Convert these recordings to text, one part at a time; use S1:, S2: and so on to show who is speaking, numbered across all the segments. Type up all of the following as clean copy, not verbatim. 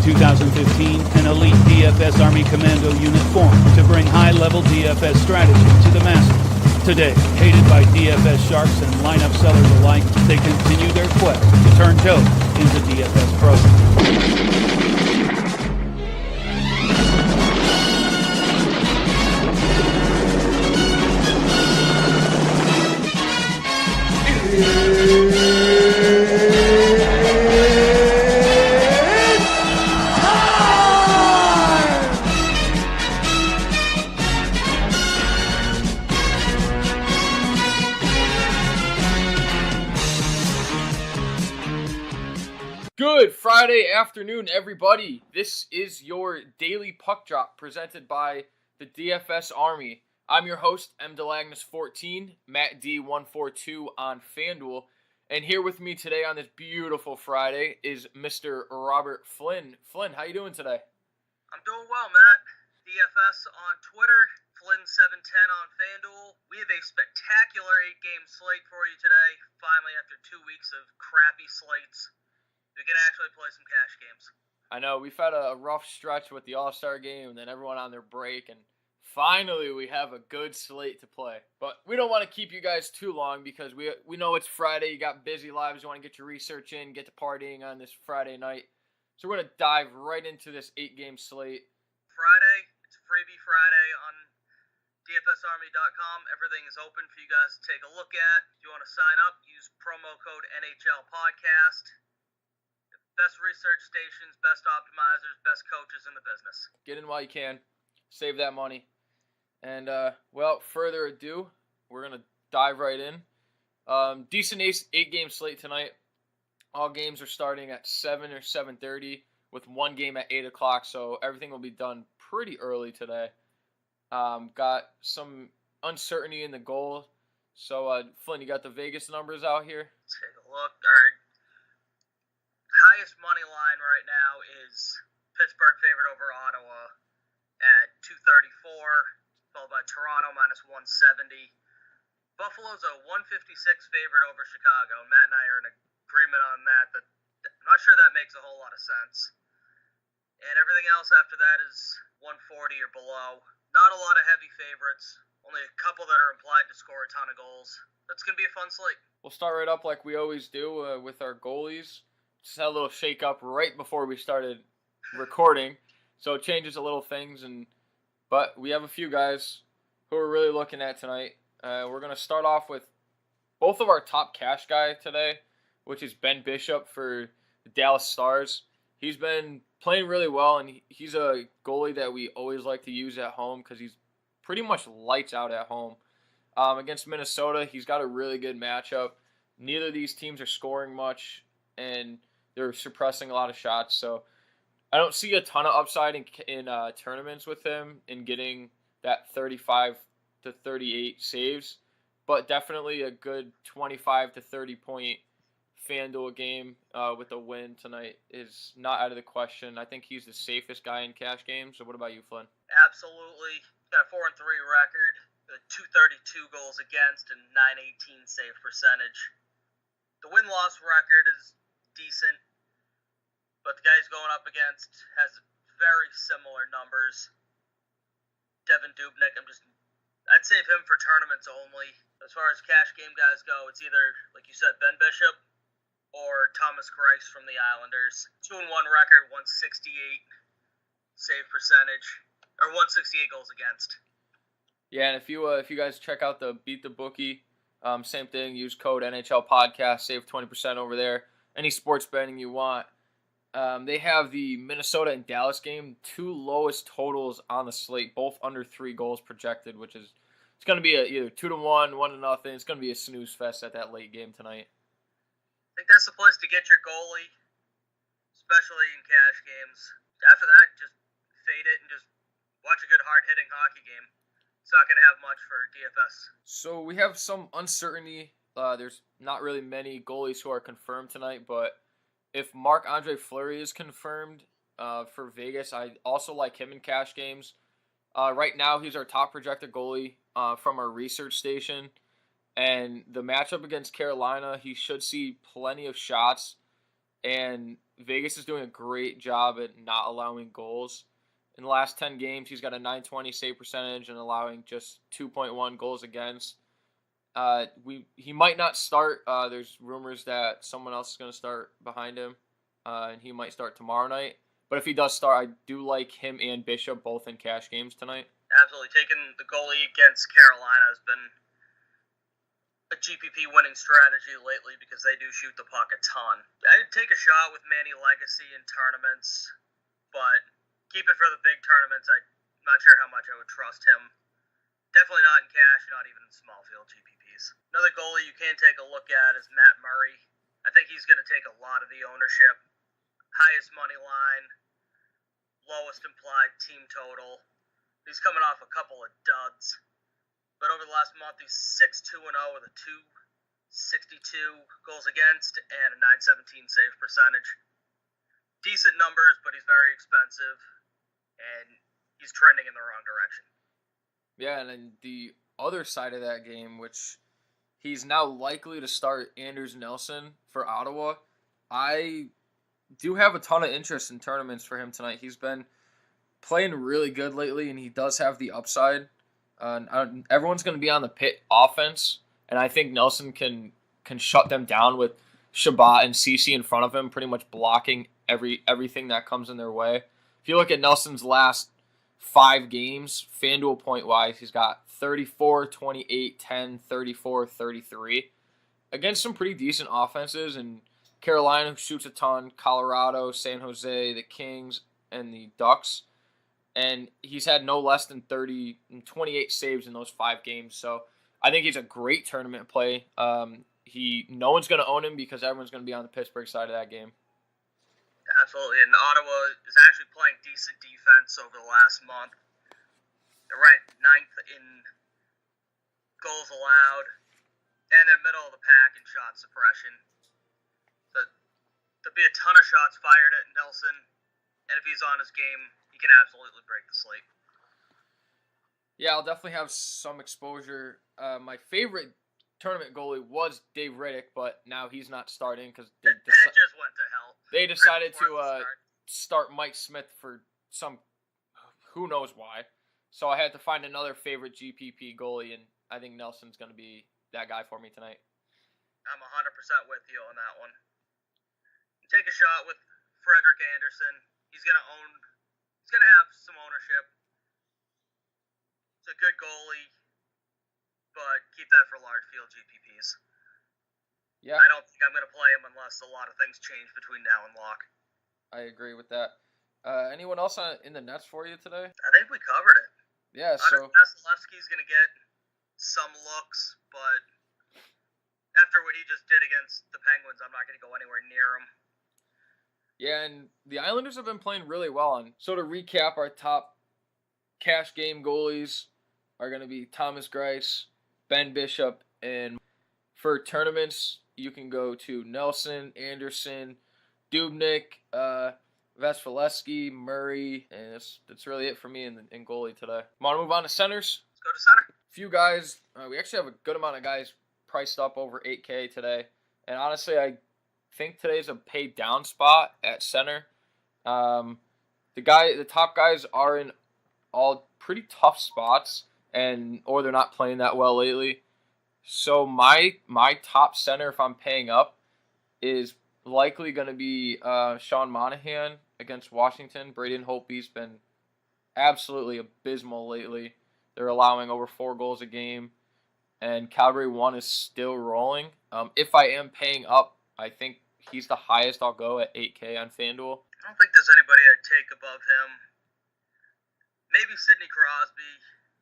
S1: 2015, an elite DFS Army Commando unit formed to bring high-level DFS strategy to the masses. Today, hated by DFS sharks and lineup sellers alike, they continue their quest to turn dope into DFS pros.
S2: Good Friday afternoon, everybody. This is your daily puck drop presented by the DFS Army. I'm your host, mdelagnus14, Matt D142 on FanDuel. And here with me today on this beautiful Friday is Mr. Robert Flynn. Flynn, how you doing today?
S3: I'm doing well, Matt. DFS on Twitter, Flynn710 on FanDuel. We have a spectacular 8-game slate for you today. Finally, after 2 weeks of crappy slates, we can actually play some cash games.
S2: I know, we've had a rough stretch with the All-Star game and then everyone on their break, and finally we have a good slate to play. But we don't want to keep you guys too long because we know it's Friday, you got busy lives, you want to get your research in, get to partying on this Friday night. So we're going to dive right into this 8-game slate.
S3: Friday, it's Freebie Friday on DFSArmy.com. Everything is open for you guys to take a look at. If you want to sign up, use promo code NHL Podcast. Best research stations, best optimizers, best coaches in the business.
S2: Get in while you can. Save that money. And, without further ado, we're going to dive right in. Decent 8-game slate tonight. All games are starting at 7 or 7:30 with one game at 8 o'clock, so everything will be done pretty early today. Got some uncertainty in the goal. So, Flynn, you got the Vegas numbers out here?
S3: Let's take a look. All right. Highest money line right now is Pittsburgh favored over Ottawa at 234, followed by Toronto minus 170. Buffalo's a 156 favorite over Chicago. Matt and I are in agreement on that, but I'm not sure that makes a whole lot of sense. And everything else after that is 140 or below. Not a lot of heavy favorites. Only a couple that are implied to score a ton of goals. That's going to be a fun slate.
S2: We'll start right up like we always do with our goalies. Just had a little shake up right before we started recording, so it changes a little things. But we have a few guys who we're really looking at tonight. We're going to start off with both of our top cash guy today, which is Ben Bishop for the Dallas Stars. He's been playing really well, and he's a goalie that we always like to use at home because he's pretty much lights out at home. Against Minnesota, he's got a really good matchup. Neither of these teams are scoring much, and they're suppressing a lot of shots. So I don't see a ton of upside in tournaments with him in getting that 35 to 38 saves, but definitely a good 25 to 30 point FanDuel game with a win tonight is not out of the question. I think he's the safest guy in cash games. So what about you, Flynn?
S3: Absolutely. Got a 4-3 record, 232 goals against, and 918 save percentage. The win-loss record is decent, but the guy he's going up against has very similar numbers. Devin Dubnyk, I'd save him for tournaments only. As far as cash game guys go, it's either, like you said, Ben Bishop or Thomas Greiss from the Islanders. 2-1 record, 168 save percentage, or 168 goals against.
S2: Yeah, and if you guys check out the Beat the Bookie, same thing, use code NHL Podcast, save 20% over there. Any sports betting you want. They have the Minnesota and Dallas game, 2 lowest totals on the slate, both under 3 goals projected, which is it's going to be either 2-1, 1-0. It's going to be a snooze fest at that late game tonight.
S3: I think that's the place to get your goalie, especially in cash games. After that, just fade it and just watch a good hard-hitting hockey game. It's not going to have much for DFS.
S2: So we have some uncertainty. There's not really many goalies who are confirmed tonight, but if Marc-Andre Fleury is confirmed for Vegas, I also like him in cash games. Right now, he's our top projected goalie from our research station. And the matchup against Carolina, he should see plenty of shots. And Vegas is doing a great job at not allowing goals. In the last 10 games, he's got a 920 save percentage and allowing just 2.1 goals against. He might not start. There's rumors that someone else is going to start behind him, and he might start tomorrow night. But if he does start, I do like him and Bishop both in cash games tonight.
S3: Absolutely. Taking the goalie against Carolina has been a GPP winning strategy lately because they do shoot the puck a ton. I'd take a shot with Manny Legacy in tournaments, but keep it for the big tournaments. I'm not sure how much I would trust him. Definitely not in cash, not even in small field GPPs. Another goalie you can take a look at is Matt Murray. I think he's going to take a lot of the ownership. Highest money line, lowest implied team total. He's coming off a couple of duds. But over the last month, he's 6-2-0 with a 2.62 goals against and a 917 save percentage. Decent numbers, but he's very expensive, and he's trending in the wrong direction.
S2: Yeah, and then the other side of that game, which he's now likely to start Anders Nelson for Ottawa. I do have a ton of interest in tournaments for him tonight. He's been playing really good lately, and he does have the upside. Everyone's going to be on the pit offense, and I think Nelson can shut them down with Shabbat and Cece in front of him, pretty much blocking everything that comes in their way. If you look at Nelson's last 5 games, FanDuel point-wise, he's got 34, 28, 10, 34, 33. Against some pretty decent offenses, and Carolina, who shoots a ton, Colorado, San Jose, the Kings, and the Ducks. And he's had no less than 28 saves in those 5 games. So I think he's a great tournament play. No one's going to own him because everyone's going to be on the Pittsburgh side of that game.
S3: Absolutely, and Ottawa is actually playing decent defense over the last month. They're ranked 9th in goals allowed, and they're middle of the pack in shot suppression. So there'll be a ton of shots fired at Nelson, and if he's on his game, he can absolutely break the slate.
S2: Yeah, I'll definitely have some exposure. My favorite tournament goalie was Dave Riddick, but now he's not starting because
S3: that just went to hell.
S2: They decided to start Mike Smith for some who knows why. So I had to find another favorite GPP goalie, and I think Nelson's going to be that guy for me tonight.
S3: I'm 100% with you on that one. Take a shot with Frederik Andersen. He's going to have some ownership. He's a good goalie, but keep that for large field GPPs.
S2: Yeah.
S3: I don't think I'm going to play him unless a lot of things change between now and lock.
S2: I agree with that. Anyone else in the nets for you today?
S3: I think we covered it.
S2: Yeah, so
S3: Vasilevsky's going to get some looks, but after what he just did against the Penguins, I'm not going to go anywhere near him.
S2: Yeah, and the Islanders have been playing really well. And so to recap, our top cash game goalies are going to be Thomas Greiss, Ben Bishop, and for tournaments, you can go to Nelson, Anderson, Dubnyk, Vasilevsky, Murray, and that's really it for me in goalie today. Want to move on to centers?
S3: Let's go to center.
S2: A few guys. We actually have a good amount of guys priced up over 8K today. And honestly, I think today's a pay down spot at center. The top guys are in all pretty tough spots, or they're not playing that well lately. So my top center, if I'm paying up, is likely going to be Sean Monahan against Washington. Braden Holtby's been absolutely abysmal lately. They're allowing over 4 goals a game, and Calgary 1 is still rolling. If I am paying up, I think he's the highest I'll go at 8K on FanDuel.
S3: I don't think there's anybody I'd take above him. Maybe Sidney Crosby,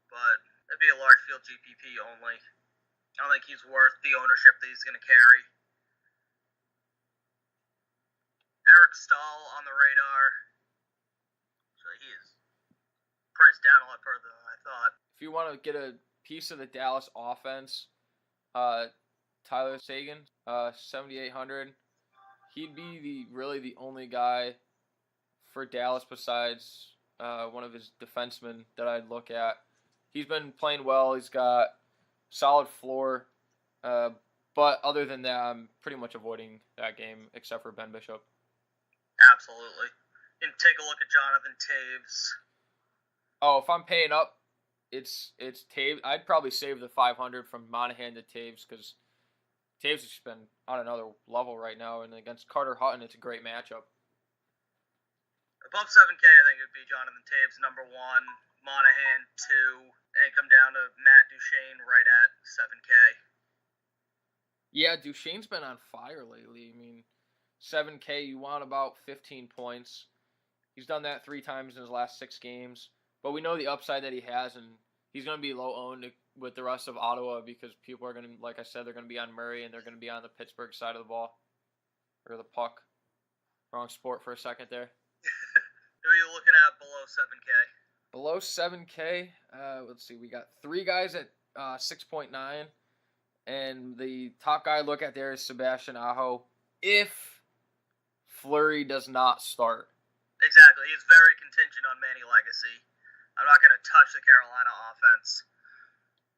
S3: but that'd be a large field GPP only. I don't think he's worth the ownership that he's going to carry. Eric Stahl on the radar. So he is priced down a lot further than I thought.
S2: If you want to get a piece of the Dallas offense, Tyler Seguin, 7,800. He'd be really the only guy for Dallas besides one of his defensemen that I'd look at. He's been playing well. He's got solid floor. But other than that, I'm pretty much avoiding that game except for Ben Bishop.
S3: Absolutely. And take a look at Jonathan Taves.
S2: Oh, if I'm paying up, it's Taves. I'd probably save the 500 from Monahan to Taves because Taves has just been on another level right now, and against Carter Hutton, it's a great matchup.
S3: Above 7K, I think it would be Jonathan Taves, number 1, Monahan, 2, and come down to Matt Duchene right at 7K.
S2: Yeah, Duchene's been on fire lately. I mean, 7K, you want about 15 points. He's done that 3 times in his last 6 games. But we know the upside that he has, and he's going to be low-owned with the rest of Ottawa because people are going to, like I said, they're going to be on Murray, and they're going to be on the Pittsburgh side of the ball. Or the puck. Wrong sport for a second there.
S3: Who are you looking at below 7K?
S2: Below 7K, let's see, we got 3 guys at 6.9, and the top guy I look at there is Sebastian Aho if Fleury does not start.
S3: Exactly. He's very contingent on Manny Legacy. I'm not going to touch the Carolina offense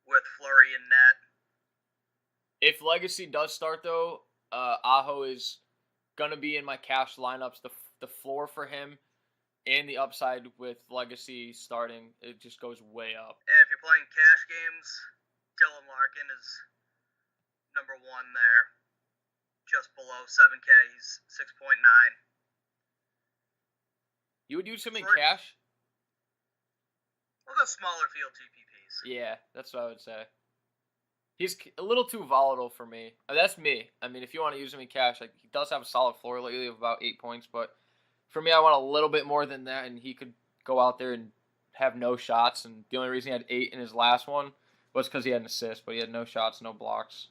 S3: with Fleury in net.
S2: If Legacy does start, though, Aho is going to be in my cash lineups. The floor for him and the upside with Legacy starting, it just goes way up.
S3: And if you're playing cash games, Dylan Larkin is number 1 there. Just below 7K. He's 6.9.
S2: You would use him in cash?
S3: We'll go smaller field GPPs.
S2: Yeah, that's what I would say. He's a little too volatile for me. That's me. I mean, if you want to use him in cash, like he does have a solid floor lately of about 8 points, but for me, I want a little bit more than that, and he could go out there and have no shots, and the only reason he had 8 in his last one was because he had an assist, but he had no shots, no blocks.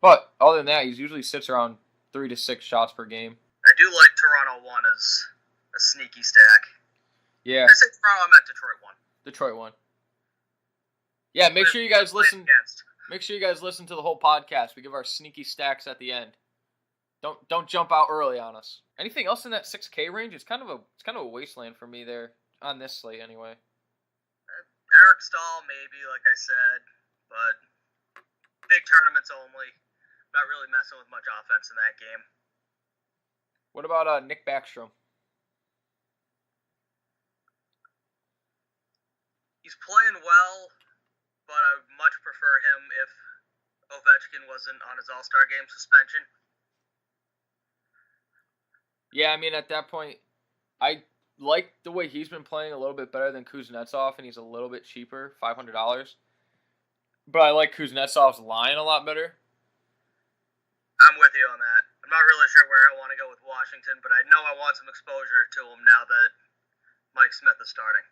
S2: But other than that, he usually sits around 3 to 6 shots per game.
S3: I do like Toronto 1 as a sneaky stack.
S2: Yeah.
S3: I said Toronto, I meant Detroit 1.
S2: Detroit 1. Yeah, make sure you guys listen. Make sure you guys listen to the whole podcast. We give our sneaky stacks at the end. Don't jump out early on us. Anything else in that 6K range? It's kind of a wasteland for me there on this slate anyway.
S3: Eric Stahl maybe, like I said, but big tournaments only. Not really messing with much offense in that game.
S2: What about Nick Backstrom?
S3: He's playing well, but I would much prefer him if Ovechkin wasn't on his All-Star game suspension.
S2: Yeah, I mean, at that point, I like the way he's been playing a little bit better than Kuznetsov, and he's a little bit cheaper, $500. But I like Kuznetsov's line a lot better.
S3: I'm with you on that. I'm not really sure where I want to go with Washington, but I know I want some exposure to him now that Mike Smith is starting.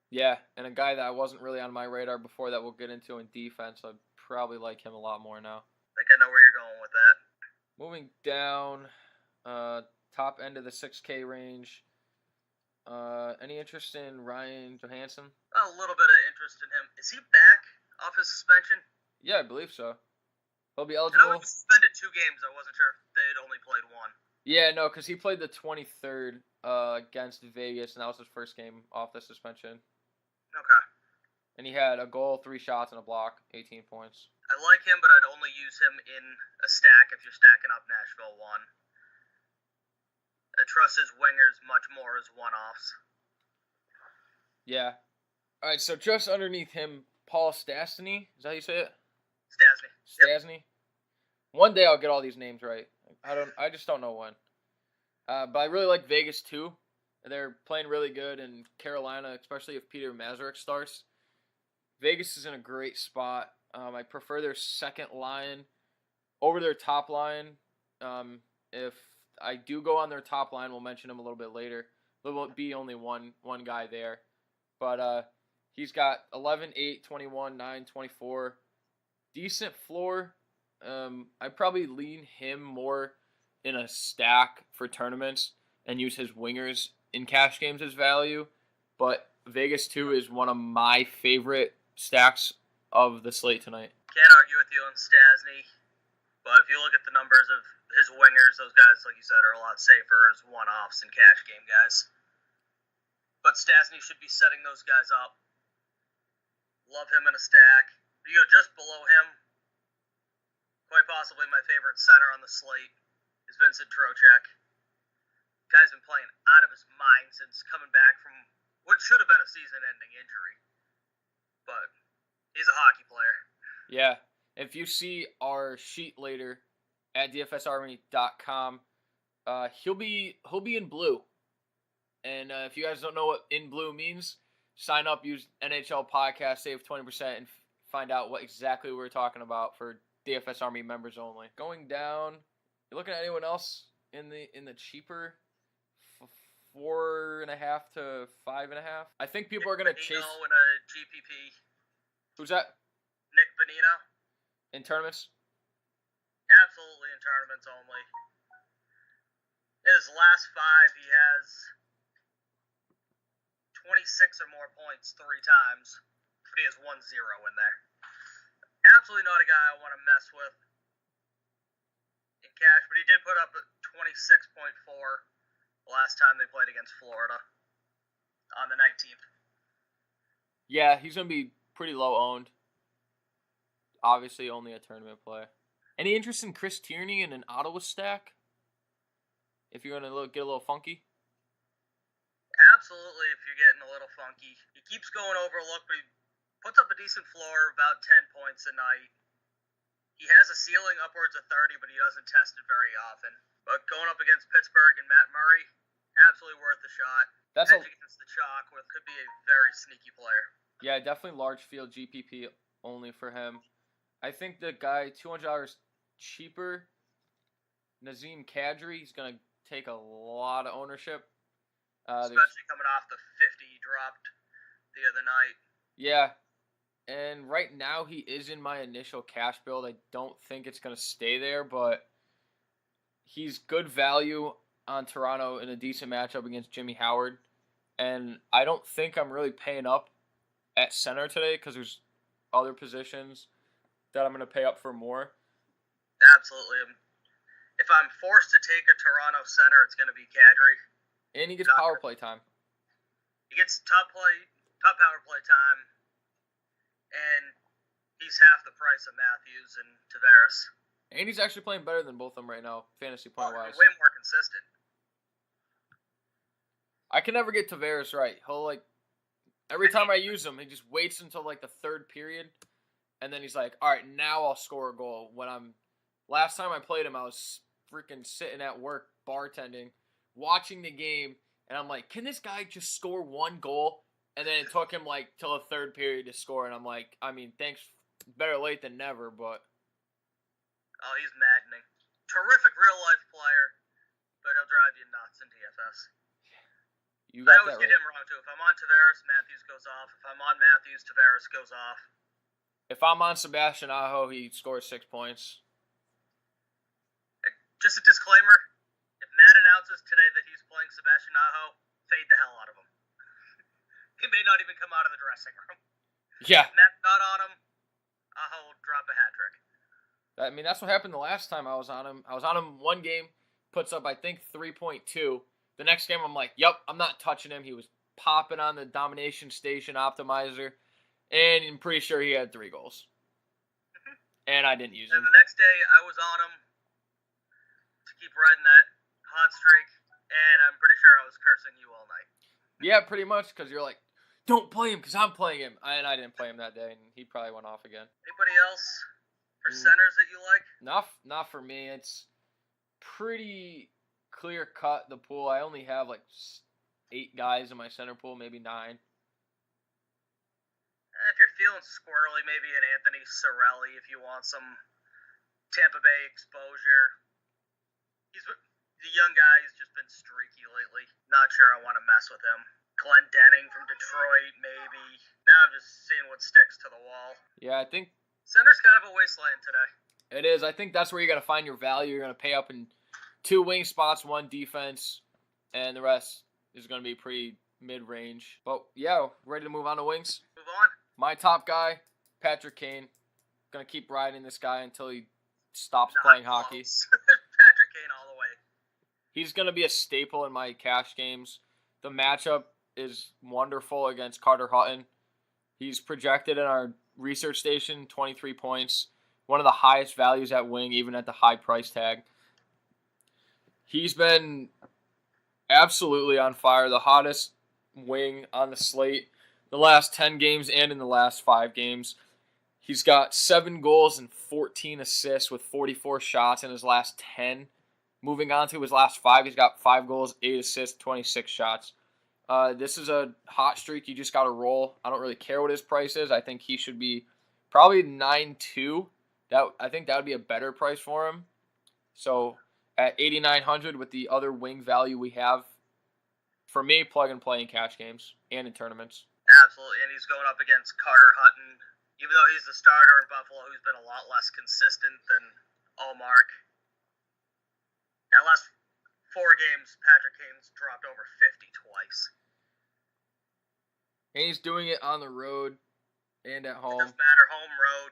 S2: Yeah, and a guy that wasn't really on my radar before that we'll get into in defense, I'd probably like him a lot more now.
S3: I think I know where you're going with that.
S2: Moving down, top end of the 6K range. Any interest in Ryan Johansson?
S3: A little bit of interest in him. Is he back off his suspension?
S2: Yeah, I believe so. He'll be
S3: I know
S2: eligible.
S3: he suspended 2 games. I wasn't sure if they had only played 1.
S2: Yeah, no, because he played the 23rd against Vegas, and that was his first game off the suspension.
S3: Okay.
S2: And he had a goal, 3 shots, and a block, 18 points.
S3: I like him, but I'd only use him in a stack if you're stacking up Nashville 1. I trust his wingers much more as one-offs.
S2: Yeah. All right, so just underneath him, Paul Stastny. Is that how you say it?
S3: Stasny.
S2: Stastny. One day I'll get all these names right. I just don't know when. But I really like Vegas too. They're playing really good, and Carolina, especially if Peter Mazurek starts. Vegas is in a great spot. I prefer their second line over their top line. If I do go on their top line, we'll mention him a little bit later. There will be only one guy there. But he's got 11, 8, 21, 9, 24. Decent floor. I'd probably lean him more in a stack for tournaments and use his wingers in cash games as value. But Vegas 2 is one of my favorite stacks of the slate tonight.
S3: Can't argue with you on Stasny, but if you look at the numbers of his wingers, those guys, like you said, are a lot safer as one-offs and cash game guys. But Stasny should be setting those guys up. Love him in a stack. You go just below him, quite possibly my favorite center on the slate is Vincent Trocheck. Guy's been playing out of his mind since coming back from what should have been a season-ending injury. But he's a hockey player.
S2: Yeah. If you see our sheet later at dfsarmy.com, he'll be in blue. And if you guys don't know what in blue means, sign up, use NHL podcast, save 20%, and find out what exactly we're talking about for DFS Army members only. Going down, you looking at anyone else in the cheaper 4.5 to 5.5? I think people are gonna chase.
S3: In a GPP.
S2: Who's that?
S3: Nick Bonino.
S2: In tournaments?
S3: Absolutely in tournaments only. His last 5, he has 26 or more points 3 times, but he has 1-0 in there. Absolutely not a guy I want to mess with in cash, but he did put up a 26.4 last time they played against Florida on the 19th.
S2: Yeah, he's going to be pretty low owned. Obviously, only a tournament play. Any interest in Chris Tierney in an Ottawa stack? If you're going to get a little funky?
S3: Absolutely, if you're getting a little funky. He keeps going overlooked, but he puts up a decent floor, about 10 points a night. He has a ceiling upwards of 30, but he doesn't test it very often. But going up against Pittsburgh and Matt Murray, absolutely worth a shot.
S2: That's
S3: against the chalk with could be a very sneaky player.
S2: Yeah, definitely large field GPP only for him. I think the guy $200 cheaper, Nazem Kadri, he's gonna take a lot of ownership.
S3: Especially coming off the 50 he dropped the other night.
S2: Yeah, and right now he is in my initial cash build. I don't think it's gonna stay there, but he's good value on Toronto in a decent matchup against Jimmy Howard. And I don't think I'm really paying up at center today because there's other positions that I'm going to pay up for more.
S3: Absolutely. If I'm forced to take a Toronto center, it's going to be Kadri.
S2: And he gets power play time.
S3: He gets top power play time, and he's half the price of Matthews and Tavares.
S2: And he's actually playing better than both of them right now, fantasy point-wise.
S3: Way more consistent.
S2: I can never get Tavares right. He'll, every time I use him, he just waits until, the third period, and then he's like, all right, now I'll score a goal. Last time I played him, I was freaking sitting at work, bartending, watching the game, and I'm like, can this guy just score one goal? And then it took him, till the third period to score, and I'm like, thanks, better late than never, but...
S3: Oh, he's maddening. Terrific real-life player, but he'll drive you nuts in DFS. I always get him wrong, too. If I'm on Tavares, Matthews goes off. If I'm on Matthews, Tavares goes off.
S2: If I'm on Sebastian Aho, he scores 6 points.
S3: Just a disclaimer. If Matt announces today that he's playing Sebastian Aho, fade the hell out of him. He may not even come out of the dressing room.
S2: Yeah.
S3: If Matt's not on him, Aho will drop a hat trick.
S2: That's what happened the last time I was on him. I was on him one game, puts up, 3.2. The next game, I'm like, yep, I'm not touching him. He was popping on the domination station optimizer, and I'm pretty sure he had 3 goals. And I didn't use him.
S3: And the next day, I was on him to keep riding that hot streak, and I'm pretty sure I was cursing you all night.
S2: Yeah, pretty much, because you're like, don't play him, because I'm playing him. And I didn't play him that day, and he probably went off again.
S3: Anybody else for centers that you like?
S2: Not for me. It's pretty clear cut, the pool. I only have 8 guys in my center pool, maybe 9.
S3: If you're feeling squirrely, maybe an Anthony Cirelli if you want some Tampa Bay exposure. He's the young guy. He's just been streaky lately. Not sure I want to mess with him. Glenn Denning from Detroit, maybe. Now I'm just seeing what sticks to the wall.
S2: Yeah, I think
S3: center's kind of a wasteland today.
S2: It is. I think that's where you're going to find your value. You're going to pay up in 2 wing spots, 1 defense, and the rest is going to be pretty mid-range. But, yeah, ready to move on to wings?
S3: Move on.
S2: My top guy, Patrick Kane. Going to keep riding this guy until he stops playing hockey.
S3: Patrick Kane all the way.
S2: He's going to be a staple in my cash games. The matchup is wonderful against Carter Hutton. He's projected in our research station, 23 points. One of the highest values at wing, even at the high price tag. He's been absolutely on fire. The hottest wing on the slate the last 10 games and in the last 5 games. He's got 7 goals and 14 assists with 44 shots in his last 10. Moving on to his last 5, he's got 5 goals, 8 assists, 26 shots. This is a hot streak. You just got to roll. I don't really care what his price is. I think he should be probably 9.2. I think that would be a better price for him. So at 8,900 with the other wing value we have, for me, plug and play in cash games and in tournaments.
S3: Absolutely, and he's going up against Carter Hutton. Even though he's the starter in Buffalo, who's been a lot less consistent than Allmark. Now, last 4 games, Patrick Kane's dropped over 50 twice.
S2: And he's doing it on the road and at home.
S3: It doesn't matter, home, road.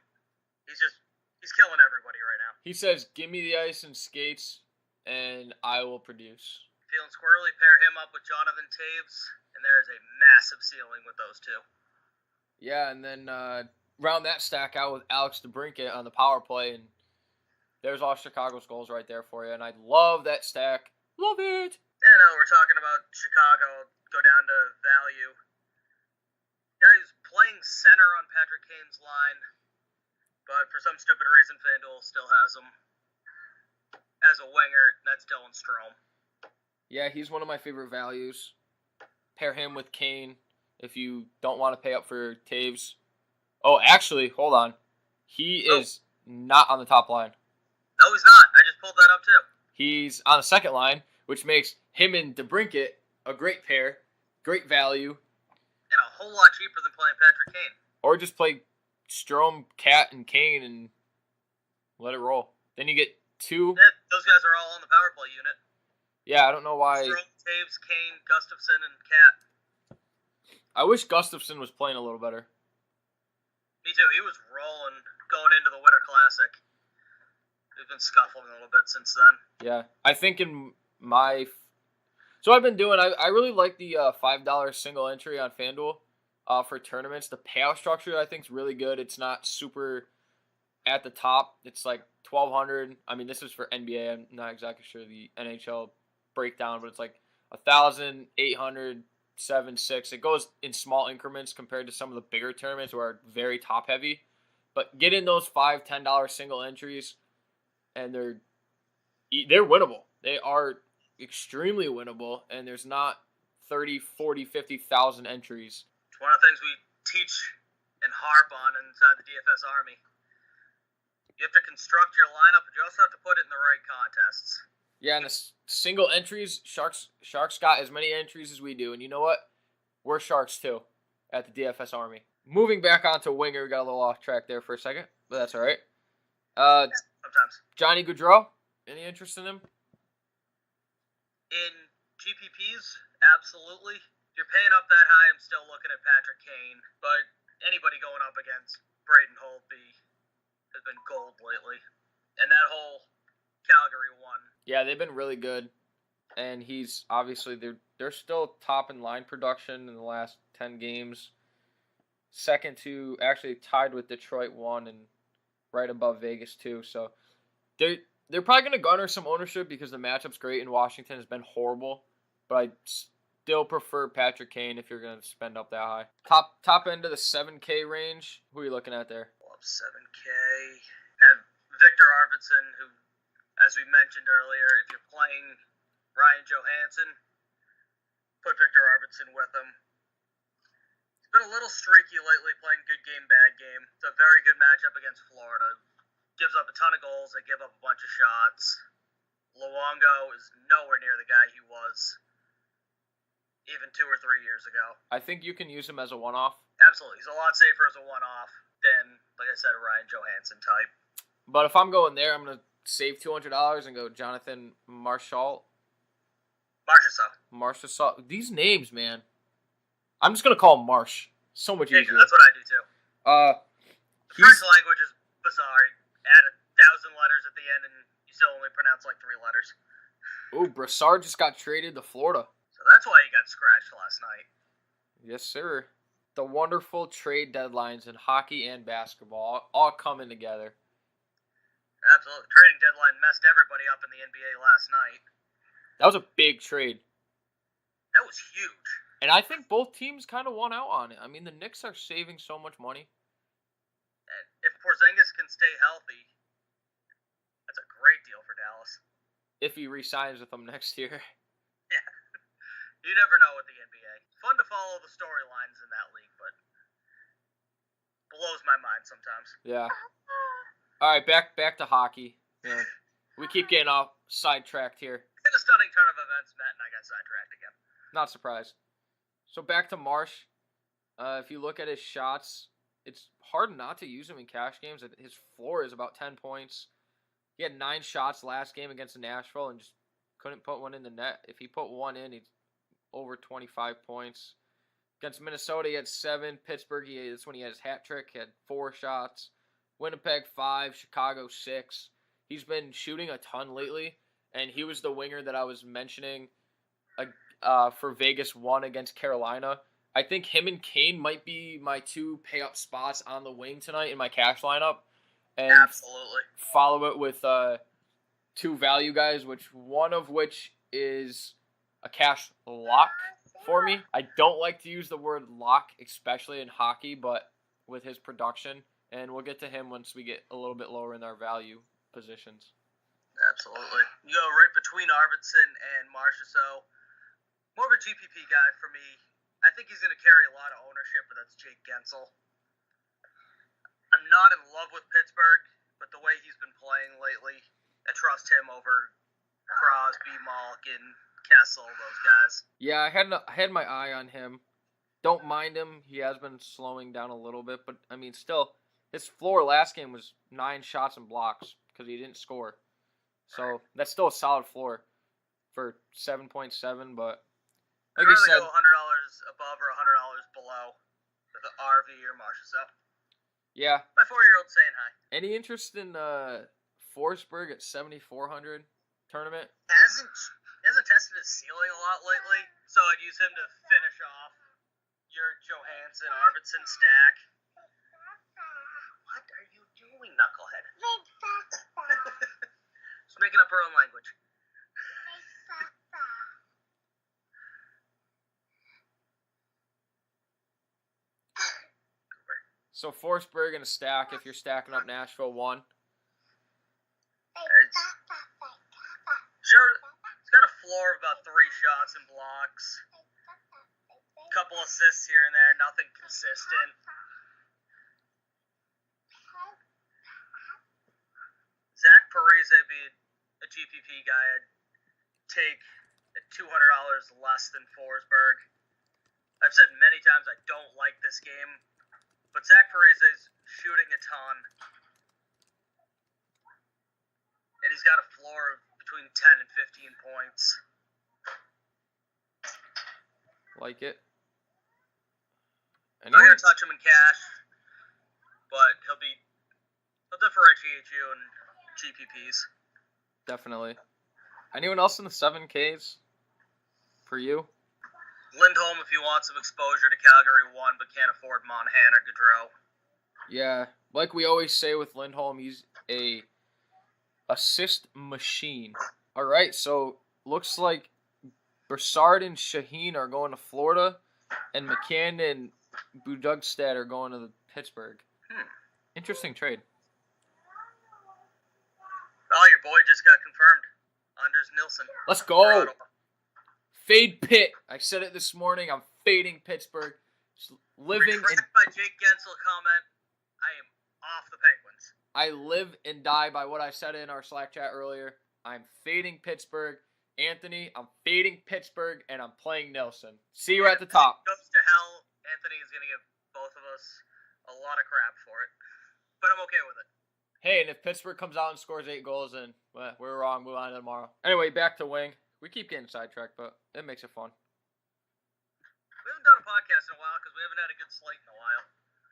S3: He's killing everybody right now.
S2: He says, give me the ice and skates, and I will produce.
S3: Feeling squirrely, pair him up with Jonathan Taves, and there is a massive ceiling with those two.
S2: Yeah, and then round that stack out with Alex DeBrincat on the power play, and there's all Chicago's goals right there for you. And I love that stack. Love it.
S3: I know we're talking about Chicago. Go down to value. Guy who's playing center on Patrick Kane's line, but for some stupid reason, FanDuel still has him as a winger. That's Dylan Strome.
S2: Yeah, he's one of my favorite values. Pair him with Kane if you don't want to pay up for Taves. Oh, actually, hold on. He is not on the top line.
S3: No, he's not. I just pulled that up, too.
S2: He's on the second line, which makes him and DeBrincat a great pair, great value.
S3: And a whole lot cheaper than playing Patrick Kane.
S2: Or just play Strome, Cat, and Kane and let it roll. Then you get 2.
S3: Yeah, those guys are all on the power play unit.
S2: Yeah, I don't know why.
S3: Strome, Taves, Kane, Gustafsson, and Cat.
S2: I wish Gustafsson was playing a little better.
S3: Me too. He was rolling going into the Winter Classic. He's been scuffling a little bit since then.
S2: Yeah, I think in my... So I've been doing... I really like the $5 single entry on FanDuel for tournaments. The payout structure, I think, is really good. It's not super at the top. It's like $1,200. I mean, this is for NBA. I'm not exactly sure the NHL breakdown, but it's like $1,800, $700, $600. It goes in small increments compared to some of the bigger tournaments who are very top heavy. But get in those $5, $10 single entries, and they're winnable. They are extremely winnable, and there's not 30, 40, 50,000 entries.
S3: It's one of the things we teach and harp on inside the DFS Army. You have to construct your lineup, but you also have to put it in the right contests.
S2: Yeah, and the single entries, Sharks got as many entries as we do. And you know what? We're Sharks too at the DFS Army. Moving back onto winger, we got a little off track there for a second, but that's all right.
S3: Sometimes.
S2: Johnny Gaudreau, any interest in him?
S3: In GPPs, absolutely. If you're paying up that high, I'm still looking at Patrick Kane. But anybody going up against Braden Holtby has been gold lately. And that whole Calgary one.
S2: Yeah, they've been really good. And he's obviously, they're still top in line production in the last 10 games. Second to, actually tied with Detroit 1 and right above Vegas 2. So they're probably going to garner some ownership because the matchup's great and Washington has been horrible. But I still prefer Patrick Kane if you're going to spend up that high. Top end of the 7K range. Who are you looking at there?
S3: Well, 7K. Have Victor Arvidsson, who, as we mentioned earlier, if you're playing Ryan Johansson, put Victor Arvidsson with him. He's been a little streaky lately, playing good game, bad game. It's a very good matchup against Florida. Gives up a ton of goals. They give up a bunch of shots. Luongo is nowhere near the guy he was even 2 or 3 years ago.
S2: I think you can use him as a one-off.
S3: Absolutely. He's a lot safer as a one-off than, like I said, a Ryan Johansson type.
S2: But if I'm going there, I'm going to save $200 and go Jonathan Marchessault. Marchessault. These names, man. I'm just going to call him Marsh. So much easier.
S3: That's what I do, too. The French language is bizarre. Add 1,000 letters at the end, and you still only pronounce like 3 letters.
S2: Ooh, Brassard just got traded to Florida.
S3: So that's why he got scratched last night.
S2: Yes, sir. The wonderful trade deadlines in hockey and basketball all coming together.
S3: Absolutely. Trading deadline messed everybody up in the NBA last night.
S2: That was a big trade.
S3: That was huge.
S2: And I think both teams kind of won out on it. I mean, the Knicks are saving so much money.
S3: And if Porzingis can stay healthy, that's a great deal for Dallas.
S2: If he re-signs with them next year.
S3: Yeah. You never know with the NBA. Fun to follow the storylines in that league, but blows my mind sometimes.
S2: Yeah. All right, back to hockey. Yeah. We keep getting off sidetracked here.
S3: Hit a stunning turn of events, Matt, and I got sidetracked again.
S2: Not surprised. So back to Marsh. If you look at his shots, it's hard not to use him in cash games. His floor is about 10 points. He had 9 shots last game against Nashville and just couldn't put one in the net. If he put one in, he's over 25 points. Against Minnesota, he had 7. Pittsburgh, that's when he had his hat trick. He had 4 shots. Winnipeg, 5. Chicago, 6. He's been shooting a ton lately, and he was the winger that I was mentioning for Vegas 1 against Carolina. I think him and Kane might be my 2 pay-up spots on the wing tonight in my cash lineup. And
S3: Absolutely.
S2: follow it with 2 value guys, one of which is a cash lock for me. I don't like to use the word lock, especially in hockey, but with his production, and we'll get to him once we get a little bit lower in our value positions.
S3: Absolutely. You go right between Arvidsson and Marchessault. More of a GPP guy for me. I think he's going to carry a lot of ownership, but that's Jake Gensel. I'm not in love with Pittsburgh, but the way he's been playing lately, I trust him over Crosby, Malkin, Kessel, those guys.
S2: Yeah, I had my eye on him. Don't mind him. He has been slowing down a little bit, but I mean, still, his floor last game was 9 shots and blocks because he didn't score. So that's still a solid floor for 7.7, but like
S3: I'd
S2: you
S3: rather
S2: said,
S3: go $100 above or $100 below with the RV or Marchessault.
S2: yeah.
S3: My 4-year-old saying hi.
S2: Any interest in Forsberg at 7,400 tournament?
S3: Hasn't tested his ceiling a lot lately, so I'd use him to finish off your Johansson Arvidsson stack. What are you doing, knucklehead? She's making up her own language.
S2: So Forsberg in a stack if you're stacking up Nashville 1.
S3: Sure, he's got a floor of about 3 shots and blocks. Couple assists here and there, nothing consistent. Zach Parise would be a GPP guy I'd take at $200 less than Forsberg. I've said many times I don't like this game, but Zach Parise is shooting a ton. And he's got a floor of between 10 and 15 points.
S2: Like it.
S3: I'm not going to touch him in cash, but he'll differentiate you in GPPs.
S2: Definitely. Anyone else in the 7Ks for you?
S3: Lindholm if you want some exposure to Calgary 1 but can't afford Monahan or Gaudreau.
S2: Yeah, like we always say with Lindholm, he's a assist machine. All right, so looks like Brassard and Shaheen are going to Florida, and McCann and Budugstad are going to Pittsburgh. Interesting trade.
S3: Oh, your boy just got confirmed. Anders Nilsson.
S2: Let's go. Fade Pitt. I said it this morning. I'm fading Pittsburgh. Just living in...
S3: by Jake Gensel comment, I am off the Penguins.
S2: I live and die by what I said in our Slack chat earlier. I'm fading Pittsburgh. Anthony, I'm fading Pittsburgh, and I'm playing Nelson. See you at the top.
S3: If it goes to hell, Anthony is going to give both of us a lot of crap for it. But I'm okay with it.
S2: Hey, and if Pittsburgh comes out and scores 8 goals, then we're wrong. Move on to tomorrow. Anyway, back to wing. We keep getting sidetracked, but it makes it fun.
S3: We haven't done a podcast in a while because we haven't had a good slate in a while.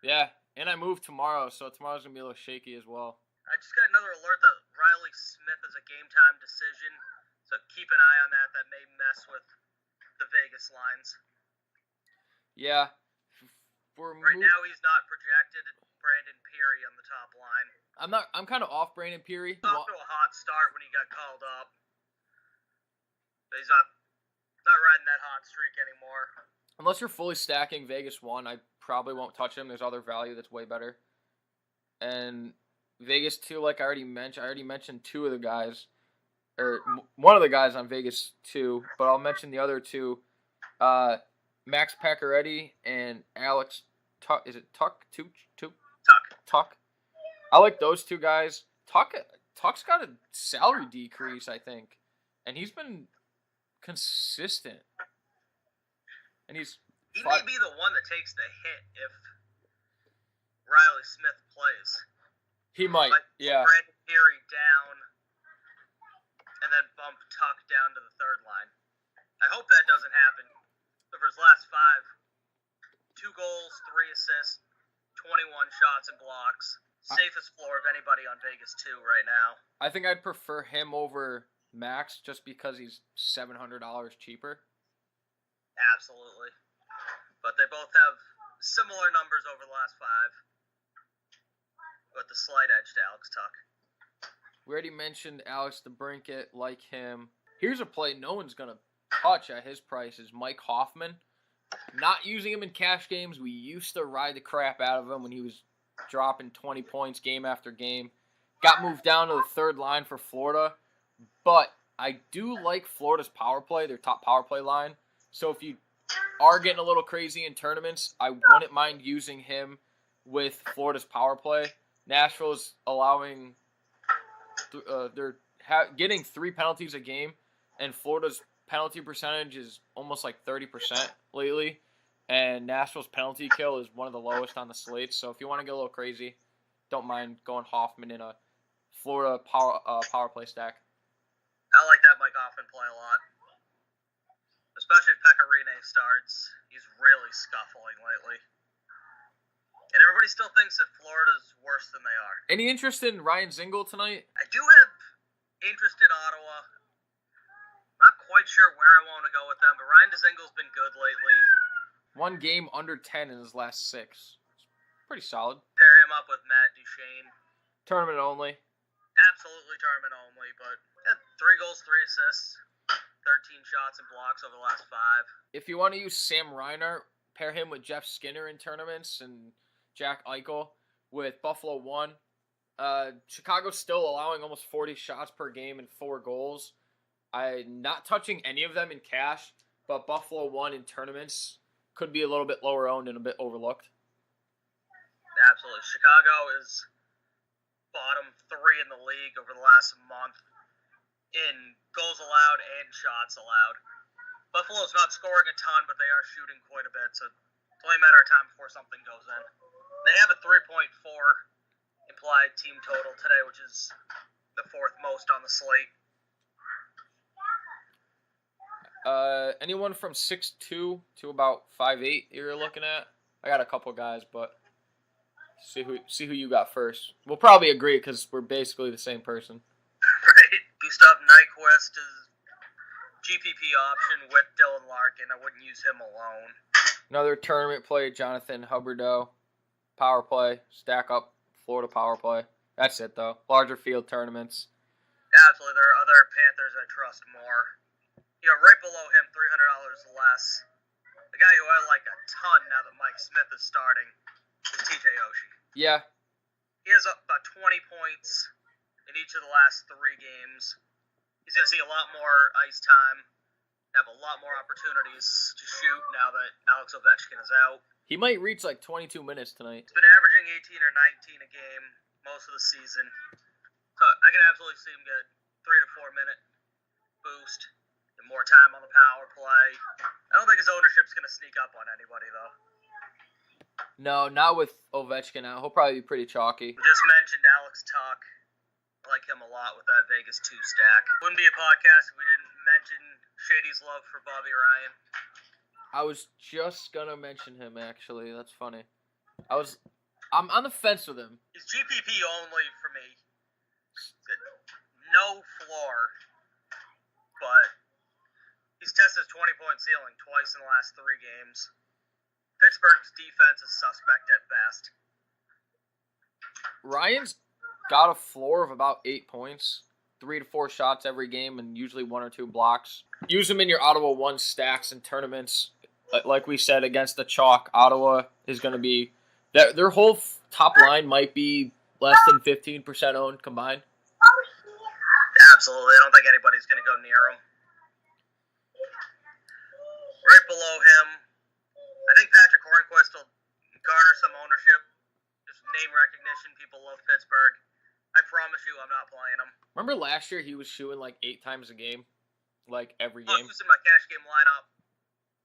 S2: Yeah, and I move tomorrow, so tomorrow's going to be a little shaky as well.
S3: I just got another alert that Riley Smith is a game-time decision, so keep an eye on that. That may mess with the Vegas lines.
S2: Yeah.
S3: Right now, he's not projected. Brandon Peary on the top line.
S2: I'm kind of off Brandon Peary.
S3: Off to a hot start when he got called up. But he's not Not riding that hot streak anymore.
S2: Unless you're fully stacking Vegas 1, I probably won't touch him. There's other value that's way better. And Vegas 2, like I already mentioned two of the guys, or one of the guys on Vegas 2, but I'll mention the other two. Max Pacioretty and Alex Tuck. Is it Tuck? Tuck. I like those two guys. Tuck's got a salary decrease, I think, and he's been consistent. And
S3: he may be the one that takes the hit if Riley Smith plays.
S2: He might, yeah.
S3: Brandon Peary down, and then bump Tuck down to the third line. I hope that doesn't happen. So for his last 5, 2 goals, 3 assists, 21 shots and blocks. Safest floor of anybody on Vegas 2 right now.
S2: I think I'd prefer him over Max just because he's $700 cheaper.
S3: Absolutely. But they both have similar numbers over the last 5. With the slight edge to Alex Tuck.
S2: We already mentioned Alex DeBrincat, like him. Here's a play no one's going to touch at his price is Mike Hoffman. Not using him in cash games. We used to ride the crap out of him when he was dropping 20 points game after game. Got moved down to the third line for Florida. But I do like Florida's power play, their top power play line. So if you are getting a little crazy in tournaments, I wouldn't mind using him with Florida's power play. Nashville's allowing, they're getting 3 penalties a game, and Florida's penalty percentage is almost like 30% lately, and Nashville's penalty kill is one of the lowest on the slate. So if you want to get a little crazy, don't mind going Hoffman in a Florida power play stack.
S3: I like that Mike Hoffman play a lot. Especially if Pecorine starts. He's really scuffling lately. And everybody still thinks that Florida's worse than they are.
S2: Any interest in Ryan Zingle tonight?
S3: I do have interest in Ottawa. Not quite sure where I want to go with them, but Ryan Dzingle's been good lately.
S2: 1 game under 10 in his last 6. It's pretty solid.
S3: Pair him up with Matt Duchene.
S2: Tournament only.
S3: Absolutely tournament only, but 3 goals, 3 assists. 13 shots and blocks over the last 5.
S2: If you want to use Sam Reinhart, pair him with Jeff Skinner in tournaments and Jack Eichel with Buffalo 1. Chicago's still allowing almost 40 shots per game and 4 goals. I'm not touching any of them in cash, but Buffalo 1 in tournaments could be a little bit lower owned and a bit overlooked.
S3: Absolutely. Chicago is bottom 3 in the league over the last month in goals allowed and shots allowed. Buffalo's not scoring a ton, but they are shooting quite a bit, so it's only a matter of time before something goes in. They have a 3.4 implied team total today, which is the 4th most on the slate.
S2: Anyone from 6'2" to about 5'8" you're looking at? I got a couple guys, but see who you got first. We'll probably agree because we're basically the same person.
S3: Right. Gustav Nyquist is GPP option with Dylan Larkin. I wouldn't use him alone.
S2: Another tournament play, Jonathan Huberdeau. Power play, stack up Florida power play. That's it, though. Larger field tournaments.
S3: Absolutely. There are other Panthers I trust more. You know, right below him, $300 less. The guy who I like a ton now that Mike Smith is starting is TJ Oshie.
S2: Yeah.
S3: He has about 20 points in each of the last 3 games. He's going to see a lot more ice time, have a lot more opportunities to shoot now that Alex Ovechkin is out.
S2: He might reach like 22 minutes tonight.
S3: He's been averaging 18 or 19 a game most of the season. So I can absolutely see him get 3 to 4 minute boost and more time on the power play. I don't think his ownership's going to sneak up on anybody, though.
S2: No, not with Ovechkin out. He'll probably be pretty chalky.
S3: We just mentioned Alex Tuck. I like him a lot with that Vegas 2 stack. Wouldn't be a podcast if we didn't mention Shady's love for Bobby Ryan.
S2: I was just gonna mention him, actually. That's funny. I'm on the fence with him.
S3: He's GPP only for me. No floor, but he's tested his 20-point ceiling twice in the last 3 games. Pittsburgh's defense is suspect at best.
S2: Ryan's got a floor of about 8 points, 3 to 4 shots every game and usually 1 or 2 blocks. Use him in your Ottawa 1 stacks and tournaments. Like we said, against the Chalk, Ottawa is going to be their whole top line might be less than 15% owned combined.
S3: Absolutely. I don't think anybody's going to go near him. Right below him, I think Patrick Hornquist will garner some ownership. Just name recognition. People love Pittsburgh. I promise you I'm not playing him.
S2: Remember last year he was shooting like 8 times a game? Like every
S3: Oh,
S2: game?
S3: he was in my cash game lineup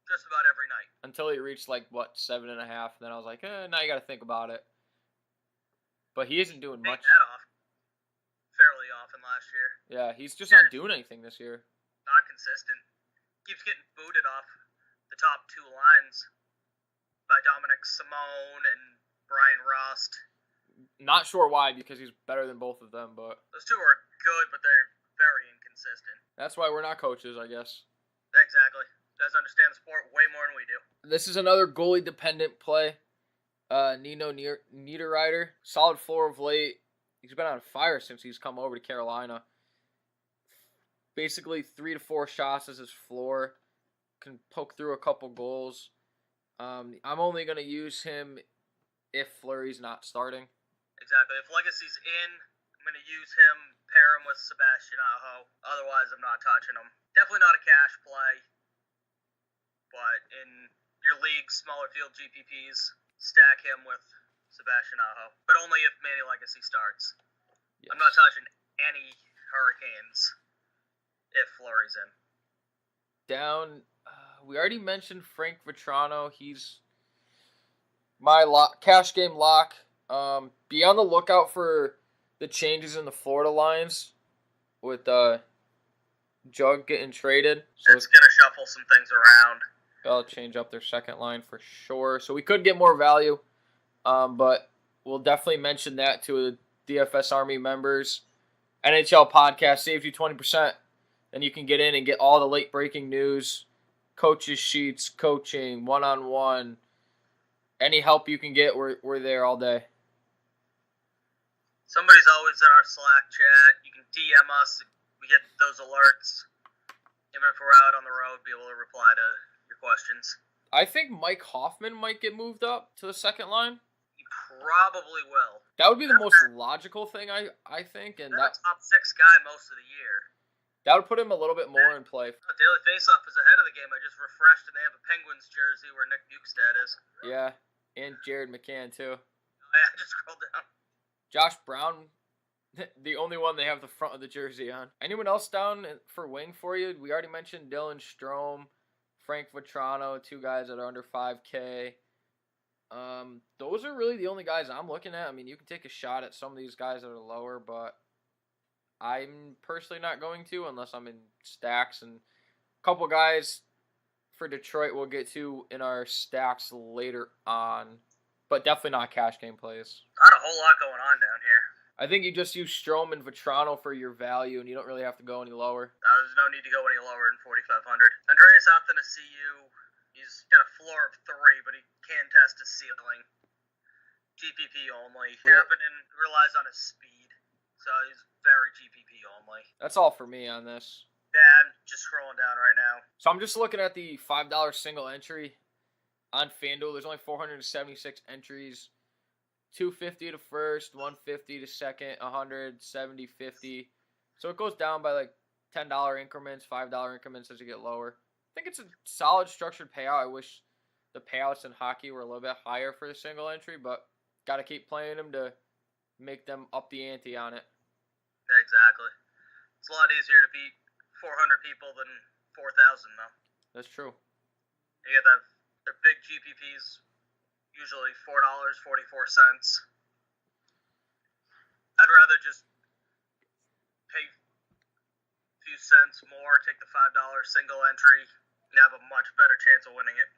S3: just about every night.
S2: Until he reached like, 7.5. Then I was like, now you got to think about it. But he isn't doing much.
S3: That off fairly often last year.
S2: Yeah, he's just not doing anything this year.
S3: Not consistent. Keeps getting booted off the top 2 lines by Dominic Simone and Brian Rust.
S2: Not sure why, because he's better than both of them, but
S3: Those 2 are good, but they're very inconsistent.
S2: that's why we're not coaches, I guess.
S3: Exactly. Does understand the sport way more than we do.
S2: This is another goalie-dependent play. Nino Niederreiter, solid floor of late. He's been on fire since he's come over to Carolina. Basically, 3 to 4 shots is his floor. Can poke through a couple goals. I'm only going to use him if Fleury's not starting.
S3: Exactly. If Legacy's in, I'm going to use him, pair him with Sebastian Aho. Otherwise, I'm not touching him. Definitely not a cash play. But in your league, smaller field GPPs, stack him with Sebastian Aho. But only if Manny Legacy starts.
S2: Yes.
S3: I'm not touching any Hurricanes if Fleury's in.
S2: Down, we already mentioned Frank Vetrano. He's my cash game lock. Be on the lookout for the changes in the Florida lines with Jug getting traded. So
S3: It's going to shuffle some things around.
S2: they'll change up their second line for sure. So we could get more value, but we'll definitely mention that to the DFS Army members. NHL podcast saves you 20%. Then you can get in and get all the late breaking news, coaches sheets, coaching, one-on-one. Any help you can get, we're there all day.
S3: Somebody's always in our Slack chat. You can DM us. We get those alerts. Even if we're out on the road, be able to reply to your questions.
S2: I think Mike Hoffman might get moved up to the second line.
S3: He probably will.
S2: That would be the most logical thing, I think, and
S3: They're
S2: that
S3: a top 6 guy most of the year.
S2: that would put him a little bit more in play.
S3: Daily Faceoff is ahead of the game. I just refreshed, and they have a Penguins jersey where Nick Bukestad is.
S2: Yeah, and Jared McCann too.
S3: I just scrolled down.
S2: Josh Brown, the only one they have the front of the jersey on. Anyone else down for wing for you? We already mentioned Dylan Strome, Frank Vetrano, 2 guys that are under 5K. Those are really the only guys I'm looking at. I mean, you can take a shot at some of these guys that are lower, but I'm personally not going to unless I'm in stacks. And a couple guys for Detroit we'll get to in our stacks later on, but definitely not cash game plays.
S3: Not a whole lot going on down here.
S2: I think you just use Strome and Vetrano for your value, and you don't really have to go any lower.
S3: There's no need to go any lower than 4,500. Andreas Athanasiou, he's got a floor of 3, but he can test his ceiling. GPP only. Kapanen relies on his speed, so he's very GPP only.
S2: That's all for me on this.
S3: Yeah, I'm just scrolling down right now.
S2: So I'm just looking at the $5 single entry on FanDuel. There's only 476 entries. 250 to first, 150 to second, 100, 70, 50. So it goes down by like $10 increments, $5 increments as you get lower. I think it's a solid structured payout. I wish the payouts in hockey were a little bit higher for the single entry, but got to keep playing them to make them up the ante on it.
S3: Exactly. It's a lot easier to beat 400 people than 4,000, though.
S2: That's true.
S3: You get the big GPPs, usually $4.44. I'd rather just pay a few cents more, take the $5 single entry, and have a much better chance of winning it.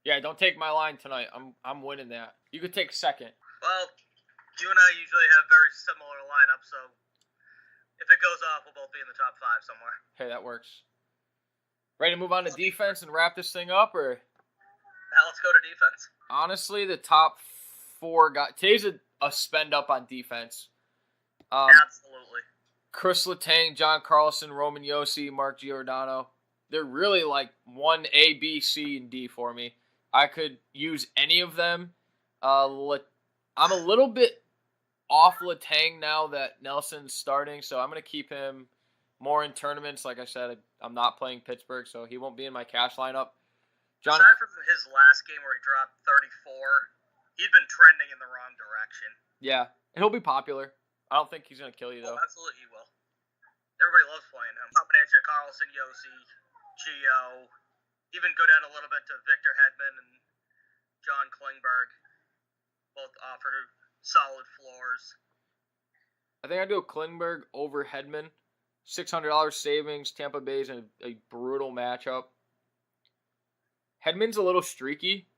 S2: Yeah, don't take my line tonight. I'm winning that. You could take second.
S3: Well, you and I usually have very similar lineups, so if it goes off, we'll both be in the top 5 somewhere.
S2: Hey, that works. Ready to move on to defense and wrap this thing up, or?
S3: Now let's go to defense.
S2: Honestly, the top 4 guys. Today's a spend up on defense.
S3: Absolutely.
S2: Chris Letang, John Carlson, Roman Josi, Mark Giordano. They're really like 1A, B, C, and D for me. I could use any of them. I'm a little bit off Letang now that Nelson's starting, so I'm going to keep him more in tournaments. Like I said, I'm not playing Pittsburgh, so he won't be in my cash lineup.
S3: Aside from his last game where he dropped 34, he'd been trending in the wrong direction.
S2: Yeah, and he'll be popular. I don't think he's going to kill you, though.
S3: Absolutely he will. Everybody loves playing him. Combination of Carlson, Josi, Gio, even go down a little bit to Victor Hedman and John Klingberg. Both offer solid floors.
S2: I think I'd do a Klingberg over Hedman. $600 savings. Tampa Bay's in a brutal matchup. Hedman's a little streaky.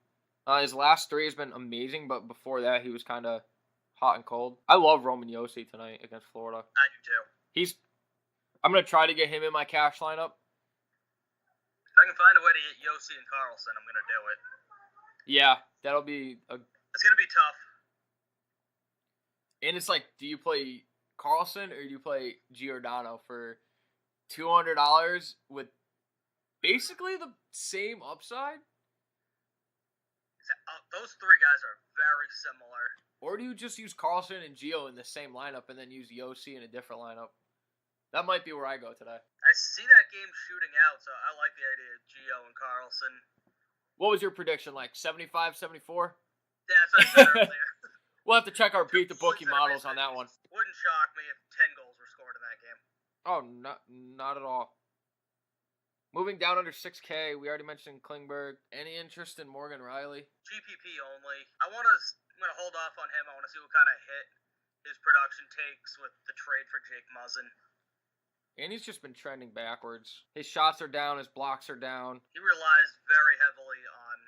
S2: His last 3 has been amazing, but before that, he was kind of hot and cold. I love Roman Josi tonight against Florida.
S3: I do too.
S2: I'm going to try to get him in my cash lineup.
S3: If I can find a way to get Josi and Carlson, I'm going to do it.
S2: Yeah, that'll be
S3: It's going to be tough.
S2: And it's like, do you play Carlson or do you play Giordano for $200 with basically the same upside?
S3: Those 3 guys are very similar.
S2: Or do you just use Carlson and Gio in the same lineup and then use Josi in a different lineup? That might be where I go today.
S3: I see that game shooting out, so I like the idea of Gio and Carlson.
S2: What was your prediction, like 75, 74?
S3: Yeah, that's what I said earlier.
S2: We'll have to check our Beat the Bookie models on that one.
S3: Wouldn't shock me if 10 goals were scored in that game.
S2: Oh, not at all. Moving down under 6K, we already mentioned Klingberg. Any interest in Morgan Riley?
S3: GPP only. I'm going to hold off on him. I want to see what kind of hit his production takes with the trade for Jake Muzzin.
S2: And he's just been trending backwards. His shots are down, his blocks are down.
S3: He relies very heavily on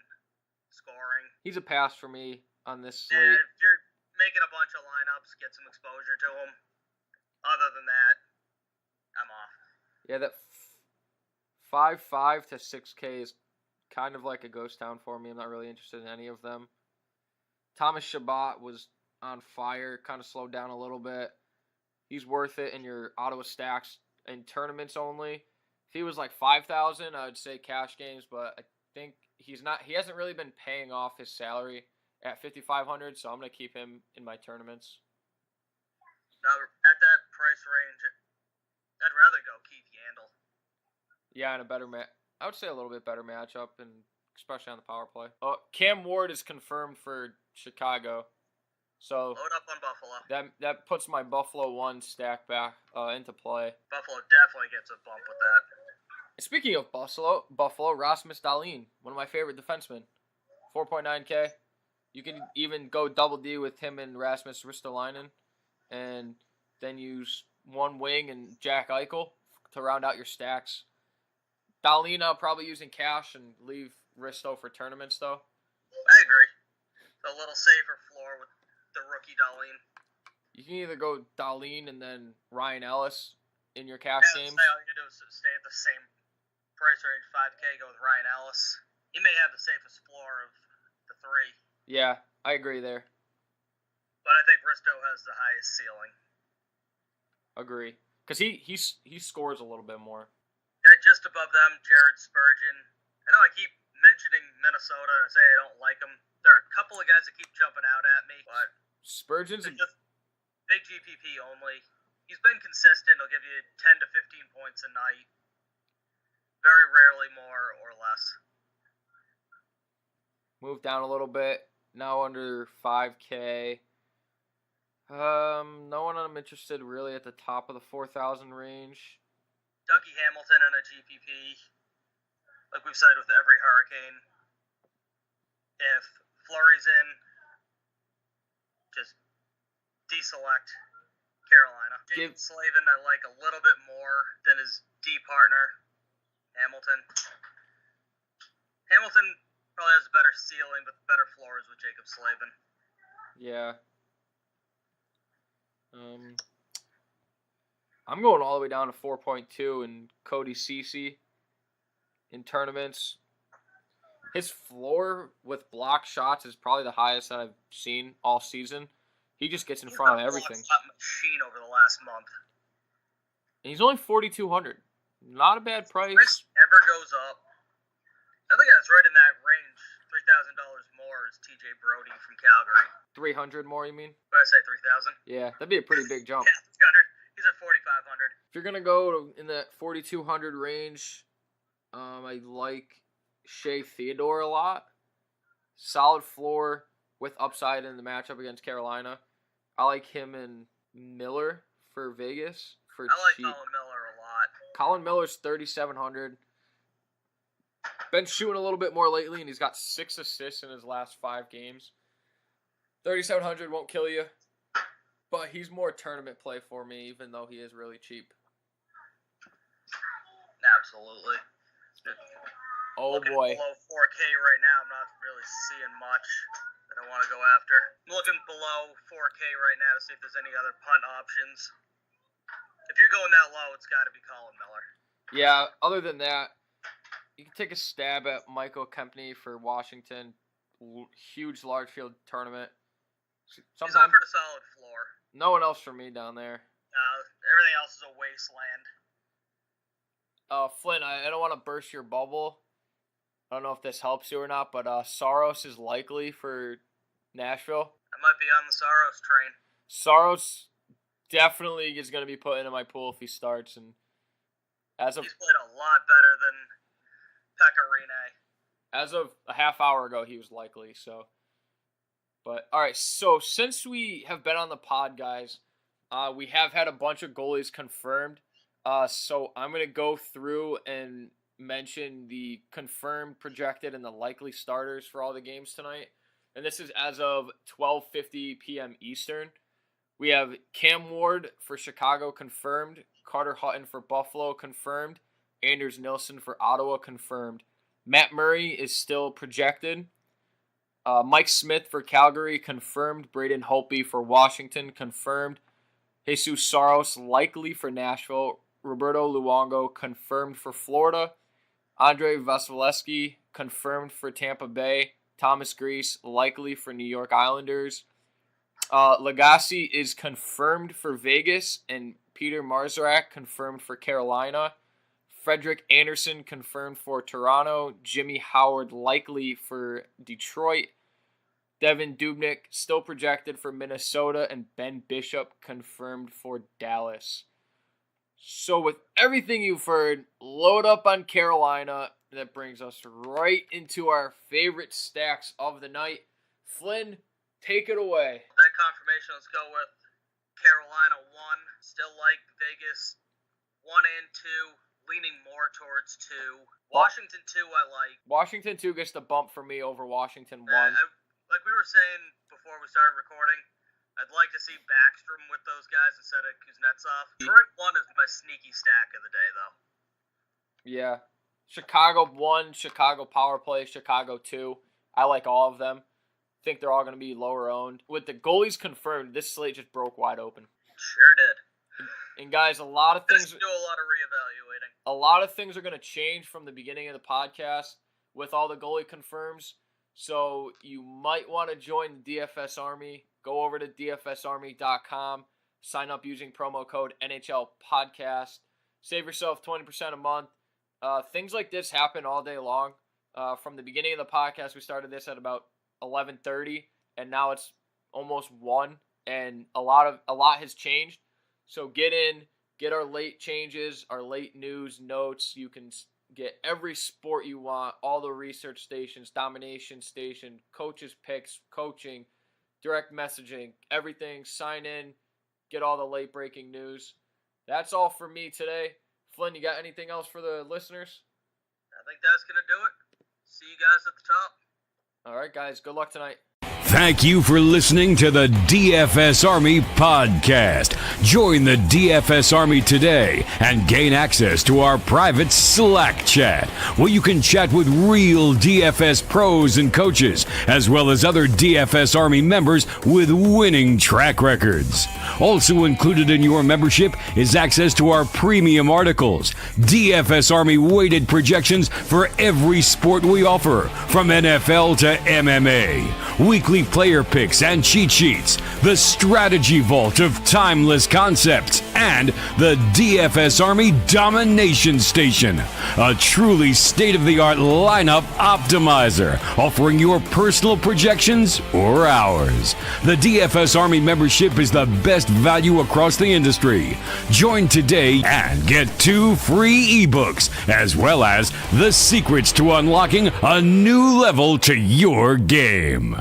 S3: scoring.
S2: He's a pass for me on this slate.
S3: And if you're making a bunch of lineups, get some exposure to him. Other than that, I'm off.
S2: Yeah, that 5.5 to 6K is kind of like a ghost town for me. I'm not really interested in any of them. Thomas Chabot was on fire, kind of slowed down a little bit. He's worth it in your Ottawa stacks in tournaments only. If he was like 5,000, I would say cash games, but I think he hasn't really been paying off his salary at 5,500, so I'm going to keep him in my tournaments.
S3: Now, at that price range, I'd rather go Keith Yandel.
S2: Yeah, and I would say a little bit better matchup, and especially on the power play. Cam Ward is confirmed for Chicago. So
S3: load up on Buffalo.
S2: That puts my Buffalo 1 stack back into play.
S3: Buffalo definitely gets a bump with that.
S2: Speaking of Buffalo, Rasmus Dahlin, one of my favorite defensemen, 4.9K. You can even go double D with him and Rasmus Ristolainen, and then use one wing and Jack Eichel to round out your stacks. Dahlin, I'll probably use in cash and leave Risto for tournaments, though.
S3: I agree. A little safer floor with the rookie Dahlin.
S2: You can either go Dahlin and then Ryan Ellis in your cash games.
S3: All you can do is stay at the same price range, 5K, go with Ryan Ellis. He may have the safest floor of the 3.
S2: Yeah, I agree there.
S3: But I think Risto has the highest ceiling.
S2: Agree. Because he scores a little bit more.
S3: Just above them, Jared Spurgeon. I know I keep mentioning Minnesota and say I don't like them. There are a couple of guys that keep jumping out at me, but
S2: Spurgeon's
S3: just big GPP only. He's been consistent. He'll give you 10 to 15 points a night. Very rarely more or less.
S2: Move down a little bit. Now under 5K. No one I'm interested really at the top of the 4,000 range.
S3: Dougie Hamilton in a GPP. Like we've said with every Hurricane. If Fleury's in, just deselect Carolina. Jacob Slavin I like a little bit more than his D partner, Hamilton. Hamilton probably has a better ceiling, but better floors with Jacob Slavin.
S2: Yeah. I'm going all the way down to 4.2 and Cody Ceci in tournaments. His floor with block shots is probably the highest that I've seen all season. He just gets in front of everything.
S3: He's been a block shot machine over the last month.
S2: And he's only 4,200. Not a bad price.
S3: Price never goes up. I think that's right in that range. $3,000 more is TJ Brody from Calgary.
S2: 300 more, you mean?
S3: What did I say, 3,000?
S2: Yeah, that'd be a pretty big jump.
S3: Yeah, 300. He's at 4,500.
S2: If you're gonna go in that 4,200 range, I like Shea Theodore a lot. Solid floor with upside in the matchup against Carolina. I like him and Miller for Vegas for
S3: I like
S2: cheap.
S3: Colin Miller a lot.
S2: Colin Miller's 3,700. Been shooting a little bit more lately, and he's got 6 assists in his last 5 games. 3,700 won't kill you, but he's more tournament play for me, even though he is really cheap.
S3: Absolutely.
S2: Oh
S3: Looking
S2: boy.
S3: below 4K right now, I'm not really seeing much that I want to go after. I'm looking below 4K right now to see if there's any other punt options. If you're going that low, it's got to be Colin Miller.
S2: Yeah, other than that, you can take a stab at Michael Kempney for Washington. Huge large field tournament.
S3: He's
S2: Sometimes
S3: offered a solid floor.
S2: no one else for me down there.
S3: Everything else is a wasteland.
S2: Flynn, I don't want to burst your bubble. I don't know if this helps you or not, but Saros is likely for Nashville.
S3: I might be on the Saros train.
S2: Saros definitely is going to be put into my pool if he starts, and as of
S3: He's played a lot better than Pecorine.
S2: as of a half hour ago, he was likely. So, but all right. So since we have been on the pod, guys, we have had a bunch of goalies confirmed. So I'm gonna go through and mention the confirmed, projected, and the likely starters for all the games tonight. And this is as of 12:50 p.m. Eastern. We have Cam Ward for Chicago confirmed, Carter Hutton for Buffalo confirmed, Anders Nilsson for Ottawa confirmed. Matt Murray is still projected. Mike Smith for Calgary confirmed. Braden Holtby for Washington confirmed. Jesus Saros likely for Nashville. Roberto Luongo confirmed for Florida. Andrei Vasilevsky confirmed for Tampa Bay. Thomas Greiss likely for New York Islanders. Lagasse is confirmed for Vegas, and Peter Marzarak confirmed for Carolina. Frederick Anderson confirmed for Toronto. Jimmy Howard likely for Detroit. Devin Dubnyk still projected for Minnesota, and Ben Bishop confirmed for Dallas. So with everything you've heard, load up on Carolina. That brings us right into our favorite stacks of the night. Flynn, take it away.
S3: That confirmation, let's go with Carolina 1. Still like Vegas 1 and 2. Leaning more towards 2. Washington 2 I like.
S2: Washington 2 gets the bump for me over Washington 1.
S3: Like we were saying before we started recording, I'd like to see Backstrom with those guys instead of Kuznetsov. Detroit 1 is my sneaky stack of the day, though.
S2: Yeah. Chicago 1, Chicago power play, Chicago 2. I like all of them. Think they're all going to be lower owned. With the goalies confirmed, this slate just broke wide open.
S3: Sure did.
S2: And guys, a lot of things
S3: do a lot of reevaluating.
S2: A lot of things are going to change from the beginning of the podcast with all the goalie confirms. So you might want to join the DFS Army. Go over to dfsarmy.com. Sign up using promo code NHL Podcast. Save yourself 20% a month. Things like this happen all day long. From the beginning of the podcast, we started this at about 11:30, and now it's almost 1, and a lot has changed. So get in, get our late changes, our late news, notes. You can get every sport you want, all the research stations, domination station, coaches picks, coaching, direct messaging, everything. Sign in, get all the late breaking news. That's all for me today. Flynn, you got anything else for the listeners?
S3: I think that's going to do it. See you guys at the top.
S2: All right, guys. Good luck tonight.
S4: Thank you for listening to the DFS Army podcast. Join the DFS Army today and gain access to our private Slack chat, where you can chat with real DFS pros and coaches, as well as other DFS Army members with winning track records. Also included in your membership is access to our premium articles, DFS Army weighted projections for every sport we offer, from NFL to MMA, weekly player picks and cheat sheets, the strategy vault of timeless concepts, and the DFS Army Domination Station, a truly state-of-the-art lineup optimizer, offering your personal projections or ours. The DFS Army membership is the best value across the industry. Join today and get 2 free ebooks, as well as the secrets to unlocking a new level to your game.